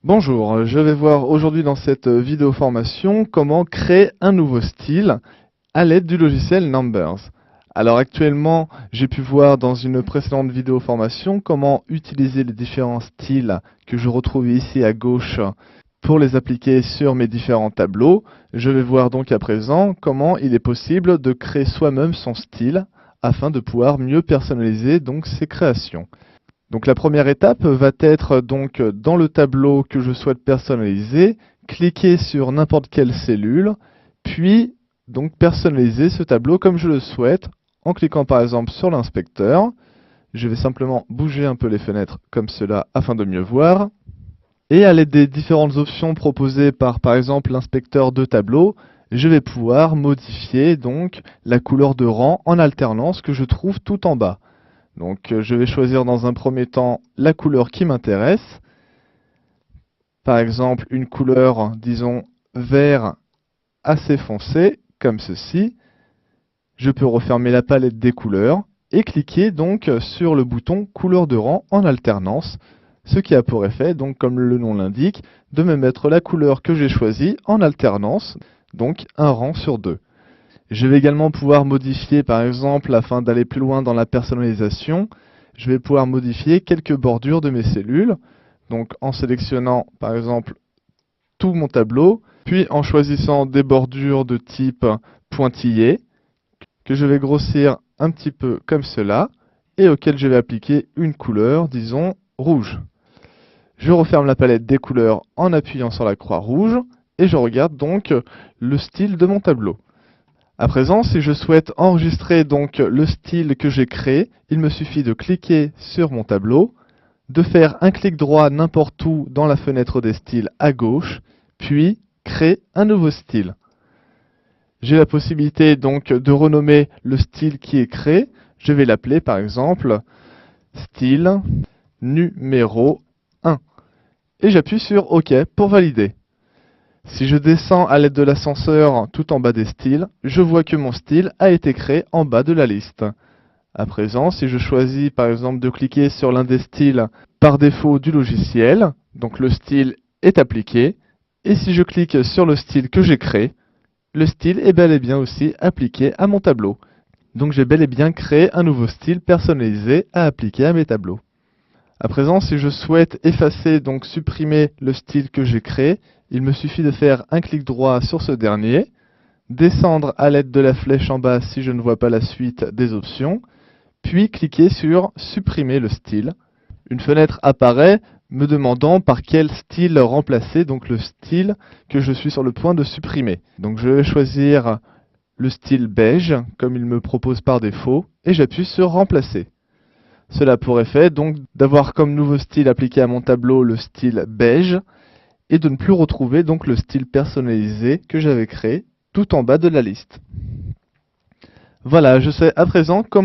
Bonjour, je vais voir aujourd'hui dans cette vidéo formation comment créer un nouveau style à l'aide du logiciel Numbers. Alors actuellement, j'ai pu voir dans une précédente vidéo formation comment utiliser les différents styles que je retrouve ici à gauche pour les appliquer sur mes différents tableaux. Je vais voir donc à présent comment il est possible de créer soi-même son style afin de pouvoir mieux personnaliser donc ses créations. Donc la première étape va être donc dans le tableau que je souhaite personnaliser, cliquer sur n'importe quelle cellule, puis donc personnaliser ce tableau comme je le souhaite en cliquant par exemple sur l'inspecteur. Je vais simplement bouger un peu les fenêtres comme cela afin de mieux voir. Et à l'aide des différentes options proposées par exemple l'inspecteur de tableau, je vais pouvoir modifier donc la couleur de rang en alternance que je trouve tout en bas. Donc je vais choisir dans un premier temps la couleur qui m'intéresse. Par exemple une couleur, disons, vert assez foncé, comme ceci. Je peux refermer la palette des couleurs et cliquer donc sur le bouton couleur de rang en alternance, ce qui a pour effet, donc comme le nom l'indique, de me mettre la couleur que j'ai choisie en alternance, donc un rang sur deux. Je vais également pouvoir modifier, par exemple, afin d'aller plus loin dans la personnalisation, je vais pouvoir modifier quelques bordures de mes cellules. Donc en sélectionnant, par exemple, tout mon tableau, puis en choisissant des bordures de type pointillé, que je vais grossir un petit peu comme cela, et auquel je vais appliquer une couleur, disons, rouge. Je referme la palette des couleurs en appuyant sur la croix rouge, et je regarde donc le style de mon tableau. À présent, si je souhaite enregistrer donc le style que j'ai créé, il me suffit de cliquer sur mon tableau, de faire un clic droit n'importe où dans la fenêtre des styles à gauche, puis créer un nouveau style. J'ai la possibilité donc de renommer le style qui est créé. Je vais l'appeler par exemple style numéro 1. Et j'appuie sur OK pour valider. Si je descends à l'aide de l'ascenseur tout en bas des styles, je vois que mon style a été créé en bas de la liste. À présent, si je choisis par exemple de cliquer sur l'un des styles par défaut du logiciel, donc le style est appliqué, et si je clique sur le style que j'ai créé, le style est bel et bien aussi appliqué à mon tableau. Donc j'ai bel et bien créé un nouveau style personnalisé à appliquer à mes tableaux. À présent, si je souhaite effacer, donc supprimer le style que j'ai créé, il me suffit de faire un clic droit sur ce dernier, descendre à l'aide de la flèche en bas si je ne vois pas la suite des options, puis cliquer sur supprimer le style. Une fenêtre apparaît me demandant par quel style remplacer donc le style que je suis sur le point de supprimer. Donc je vais choisir le style beige comme il me propose par défaut et j'appuie sur remplacer. Cela a pour effet donc d'avoir comme nouveau style appliqué à mon tableau le style beige et de ne plus retrouver donc le style personnalisé que j'avais créé tout en bas de la liste. Voilà, je sais à présent comment